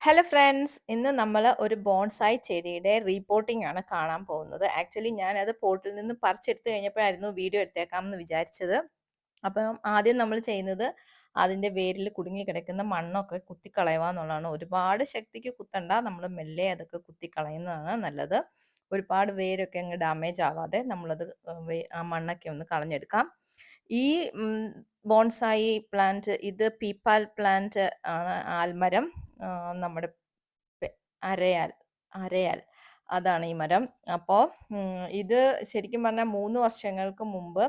Hello friends, ഇന്ന് നമ്മൾ ഒരു ബോൺസായി ചെടിയുടെ റീപോർട്ടിംഗ് ആണ് കാണാൻ പോകുന്നത്. ആക്ച്വലി ഞാനത് പോട്ടിൽ നിന്ന് പറിച്ചെടുത്ത് കഴിഞ്ഞപ്പോഴായിരുന്നു വീഡിയോ എടുത്തേക്കാം എന്ന് വിചാരിച്ചത്. അപ്പം ആദ്യം നമ്മൾ ചെയ്യുന്നത് അതിൻ്റെ വേരിൽ കുടുങ്ങി കിടക്കുന്ന മണ്ണൊക്കെ കുത്തിക്കളയുക എന്നുള്ളതാണ്. ഒരുപാട് ശക്തിക്ക് കുത്തണ്ട, നമ്മൾ മെല്ലെ അതൊക്കെ കുത്തിക്കളയുന്നതാണ് നല്ലത്. ഒരുപാട് വേരൊക്കെ അങ്ങ് ഡാമേജ് ആവാതെ നമ്മളത് ആ മണ്ണൊക്കെ ഒന്ന് കളഞ്ഞെടുക്കാം. ഈ ബോൺസായി പ്ലാന്റ് ഇത് പീപ്പാൽ പ്ലാന്റ് ആണ്, ആൽമരം. നമ്മുടെ പെ അരയാൽ അരയാൽ അതാണ് ഈ മരം. അപ്പോൾ ഇത് ശരിക്കും പറഞ്ഞാൽ 3 വർഷങ്ങൾക്ക് മുമ്പ്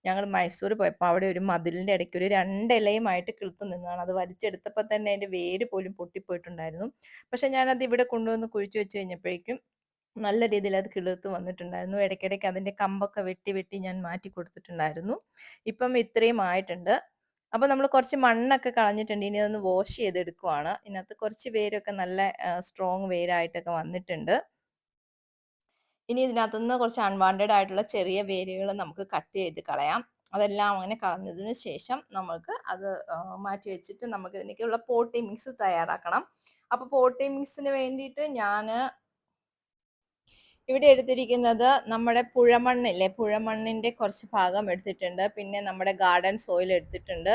ഞങ്ങൾ മൈസൂർ പോയപ്പോൾ അവിടെ ഒരു മതിലിൻ്റെ ഇടയ്ക്ക് ഒരു 2 ഇലയുമായിട്ട് കിളുത്ത് നിന്നതാണ്. അത് വലിച്ചെടുത്തപ്പോൾ തന്നെ അതിൻ്റെ വേര് പോലും പൊട്ടിപ്പോയിട്ടുണ്ടായിരുന്നു. പക്ഷേ ഞാനത് ഇവിടെ കൊണ്ടുവന്ന് കുഴിച്ച് വെച്ച് കഴിഞ്ഞപ്പോഴേക്കും നല്ല രീതിയിൽ അത് കിളിർത്ത് വന്നിട്ടുണ്ടായിരുന്നു. ഇടയ്ക്കിടയ്ക്ക് അതിൻ്റെ കമ്പൊക്കെ വെട്ടി വെട്ടി ഞാൻ മാറ്റി കൊടുത്തിട്ടുണ്ടായിരുന്നു. ഇപ്പം ഇത്രയും ആയിട്ടുണ്ട്. അപ്പോൾ നമ്മൾ കുറച്ച് മണ്ണൊക്കെ കളഞ്ഞിട്ടുണ്ട്. ഇനി അതൊന്ന് വാഷ് ചെയ്തെടുക്കുവാണ്. ഇതിനകത്ത് കുറച്ച് വേരൊക്കെ നല്ല സ്ട്രോങ് വേരായിട്ടൊക്കെ വന്നിട്ടുണ്ട്. ഇനി ഇതിനകത്തുനിന്ന് കുറച്ച് അൺവാണ്ടഡ് ആയിട്ടുള്ള ചെറിയ വേരുകൾ നമുക്ക് കട്ട് ചെയ്ത് കളയാം. അതെല്ലാം അങ്ങനെ കളഞ്ഞതിന് ശേഷം നമുക്ക് അത് മാറ്റി വെച്ചിട്ട് നമുക്ക് ഇതിലേക്കുള്ള പോട്ടിംഗ് മിക്സ് തയ്യാറാക്കണം. അപ്പോൾ പോട്ടിംഗ് മിക്സിന് വേണ്ടിയിട്ട് ഞാൻ ഇവിടെ എടുത്തിരിക്കുന്നത് നമ്മുടെ പുഴമണ്ണില്ലേ, പുഴമണ്ണിൻ്റെ കുറച്ച് ഭാഗം എടുത്തിട്ടുണ്ട്. പിന്നെ നമ്മുടെ ഗാർഡൻ സോയിൽ എടുത്തിട്ടുണ്ട്.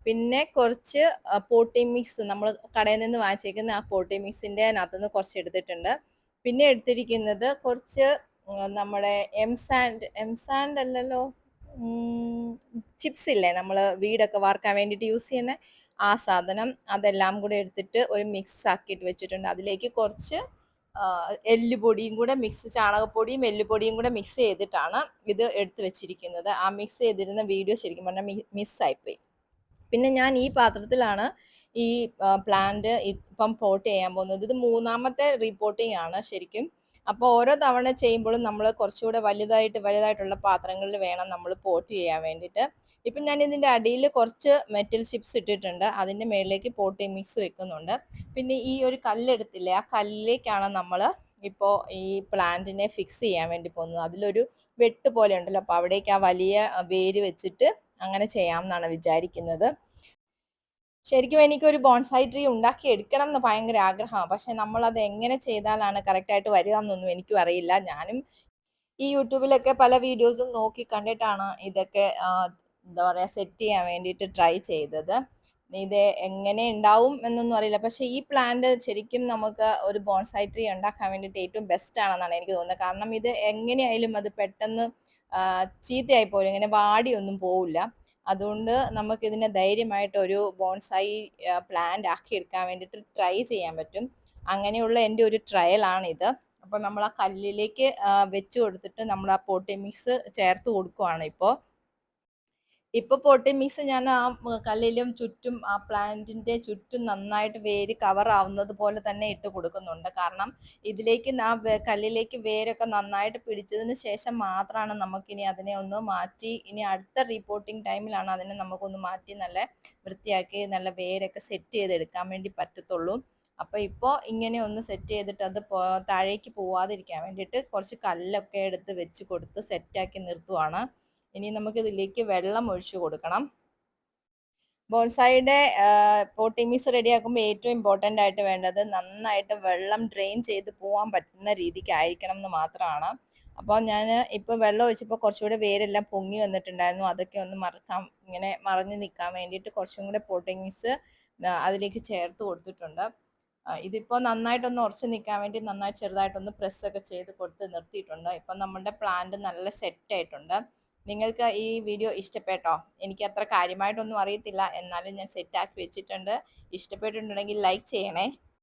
പിന്നെ കുറച്ച് പോട്ടിംഗ് മിക്സ് നമ്മൾ കടയിൽ നിന്ന് വാങ്ങിച്ചേക്കുന്ന ആ പോട്ടിംഗ് മിക്സിൻ്റെ അതിനകത്തുനിന്ന് കുറച്ച് എടുത്തിട്ടുണ്ട്. പിന്നെ എടുത്തിരിക്കുന്നത് കുറച്ച് നമ്മുടെ എം സാൻഡ് അല്ലല്ലോ, ചിപ്സ് ഇല്ലേ, നമ്മൾ വീടൊക്കെ വാർക്കാൻ വേണ്ടിയിട്ട് യൂസ് ചെയ്യുന്ന ആ സാധനം, അതെല്ലാം കൂടെ എടുത്തിട്ട് ഒരു മിക്സ് ആക്കിയിട്ട് വെച്ചിട്ടുണ്ട്. അതിലേക്ക് കുറച്ച് എല്ലുപൊടിയും കൂടെ ചാണകപ്പൊടിയും എല്ലുപൊടിയും കൂടെ മിക്സ് ചെയ്തിട്ടാണ് ഇത് എടുത്ത് വെച്ചിരിക്കുന്നത്. ആ മിക്സ് ചെയ്തിരുന്ന വീഡിയോ ശരിക്കും പറഞ്ഞാൽ മിസ്സായിപ്പോയി. പിന്നെ ഞാൻ ഈ പാത്രത്തിലാണ് ഈ പ്ലാന്റ് ഇപ്പം പോട്ട് ചെയ്യാൻ പോകുന്നത്. ഇത് 3ാമത്തെ റീപോർട്ടിംഗ് ആണ് ശരിക്കും. അപ്പോൾ ഓരോ തവണ ചെയ്യുമ്പോഴും നമ്മൾ കുറച്ചുകൂടെ വലുതായിട്ടുള്ള പാത്രങ്ങളിൽ വേണം നമ്മൾ പോട്ട് ചെയ്യാൻ വേണ്ടിയിട്ട്. ഇപ്പം ഞാൻ ഇതിൻ്റെ അടിയിൽ കുറച്ച് മെറ്റൽ ചിപ്സ് ഇട്ടിട്ടുണ്ട്. അതിൻ്റെ മുകളിലേക്ക് പോട്ടിംഗ് മിക്സ് വെക്കുന്നുണ്ട്. പിന്നെ ഈ ഒരു കല്ലെടുത്തില്ലേ, ആ കല്ലിലേക്കാണ് നമ്മൾ ഇപ്പോൾ ഈ പ്ലാന്റിനെ ഫിക്സ് ചെയ്യാൻ വേണ്ടി പോകുന്നത്. അതിലൊരു വെട്ട് പോലെ ഉണ്ടല്ലോ, അപ്പോൾ അവിടേക്ക് ആ വലിയ വേര് വെച്ചിട്ട് അങ്ങനെ ചെയ്യാമെന്നാണ് വിചാരിക്കുന്നത്. ശരിക്കും എനിക്കൊരു ബോൺസായി ട്രീ ഉണ്ടാക്കി എടുക്കണം എന്ന് ഭയങ്കര ആഗ്രഹമാണ്. പക്ഷെ നമ്മളത് എങ്ങനെ ചെയ്താലാണ് കറക്റ്റായിട്ട് വരിക എന്നൊന്നും എനിക്കും അറിയില്ല. ഞാനും ഈ യൂട്യൂബിലൊക്കെ പല വീഡിയോസും നോക്കി കണ്ടിട്ടാണ് ഇതൊക്കെ എന്താ പറയുക, സെറ്റ് ചെയ്യാൻ വേണ്ടിയിട്ട് ട്രൈ ചെയ്തത്. ഇത് എങ്ങനെ ഉണ്ടാവും എന്നൊന്നും അറിയില്ല. പക്ഷേ ഈ പ്ലാന്റ് ശരിക്കും നമുക്ക് ഒരു ബോൺസായി ട്രീ ഉണ്ടാക്കാൻ വേണ്ടിയിട്ട് ഏറ്റവും ബെസ്റ്റ് ആണെന്നാണ് എനിക്ക് തോന്നുന്നത്. കാരണം ഇത് എങ്ങനെയായാലും അത് പെട്ടെന്ന് ചീത്തയായി പോകില്ല, ഇങ്ങനെ വാടിയൊന്നും പോവില്ല. അതുകൊണ്ട് നമുക്കിതിനെ ധൈര്യമായിട്ട് ഒരു ബോൺസായി പ്ലാന്റ് ആക്കി എടുക്കാൻ വേണ്ടിയിട്ട് ട്രൈ ചെയ്യാൻ പറ്റും. അങ്ങനെയുള്ള എൻ്റെ ഒരു ട്രയലാണിത്. അപ്പോൾ നമ്മൾ ആ കല്ലിലേക്ക് വെച്ച് കൊടുത്തിട്ട് നമ്മൾ ആ പോട്ടിംഗ് മിക്സ് ചേർത്ത് കൊടുക്കുവാണ് ഇപ്പോൾ. പോട്ടിംഗ് മിക്സ് ഞാൻ ആ കല്ലിലും ചുറ്റും ആ പ്ലാന്റിൻ്റെ ചുറ്റും നന്നായിട്ട് വേര് കവർ ആവുന്നത് പോലെ തന്നെ ഇട്ട് കൊടുക്കുന്നുണ്ട്. കാരണം ഇതിലേക്ക് കല്ലിലേക്ക് വേരൊക്കെ നന്നായിട്ട് പിടിച്ചതിന് ശേഷം മാത്രമാണ് നമുക്കിനി അതിനെ ഒന്ന് മാറ്റി, ഇനി അടുത്ത റീപോർട്ടിംഗ് ടൈമിലാണ് അതിനെ നമുക്കൊന്ന് മാറ്റി നല്ല വൃത്തിയാക്കി നല്ല വേരൊക്കെ സെറ്റ് ചെയ്തെടുക്കാൻ വേണ്ടി പറ്റത്തുള്ളൂ. അപ്പോൾ ഇപ്പോൾ ഇങ്ങനെ ഒന്ന് സെറ്റ് ചെയ്തിട്ട് അത് താഴേക്ക് പോവാതിരിക്കാൻ വേണ്ടിയിട്ട് കുറച്ച് കല്ലൊക്കെ എടുത്ത് വെച്ച് കൊടുത്ത് സെറ്റാക്കി നിർത്തുവാണ്. ഇനി നമുക്കിതിലേക്ക് വെള്ളം ഒഴിച്ചു കൊടുക്കണം. ബോൺസായിയുടെ പോട്ടിംഗ് മിക്സ് റെഡിയാക്കുമ്പോൾ ഏറ്റവും ഇമ്പോർട്ടൻ്റ് ആയിട്ട് വേണ്ടത് നന്നായിട്ട് വെള്ളം ഡ്രെയിൻ ചെയ്ത് പോകാൻ പറ്റുന്ന രീതിക്കായിരിക്കണം എന്ന് മാത്രമാണ്. അപ്പോൾ ഞാൻ ഇപ്പോൾ വെള്ളം ഒഴിച്ചപ്പോൾ കുറച്ചുകൂടെ വേരെല്ലാം പൊങ്ങി വന്നിട്ടുണ്ടായിരുന്നു. അതൊക്കെ ഒന്ന് ഇങ്ങനെ മറഞ്ഞ് നിൽക്കാൻ വേണ്ടിയിട്ട് കുറച്ചും കൂടെ പോട്ടിംഗ് മിക്സ് അതിലേക്ക് ചേർത്ത് കൊടുത്തിട്ടുണ്ട്. ഇതിപ്പോൾ നന്നായിട്ടൊന്ന് ഉറച്ച് നിൽക്കാൻ വേണ്ടി നന്നായി ചെറുതായിട്ടൊന്ന് പ്രസ്സൊക്കെ ചെയ്ത് കൊടുത്ത് നിർത്തിയിട്ടുണ്ട്. ഇപ്പം നമ്മുടെ പ്ലാന്റ് നല്ല സെറ്റായിട്ടുണ്ട്. നിങ്ങൾക്ക് ഈ വീഡിയോ ഇഷ്ടപ്പെട്ടോ? എനിക്ക് അത്ര കാര്യമായിട്ടൊന്നും അറിയത്തില്ല, എന്നാലും ഞാൻ സെറ്റാക്കി വെച്ചിട്ടുണ്ട്. ഇഷ്ടപ്പെട്ടിട്ടുണ്ടെങ്കിൽ ലൈക്ക് ചെയ്യണേ.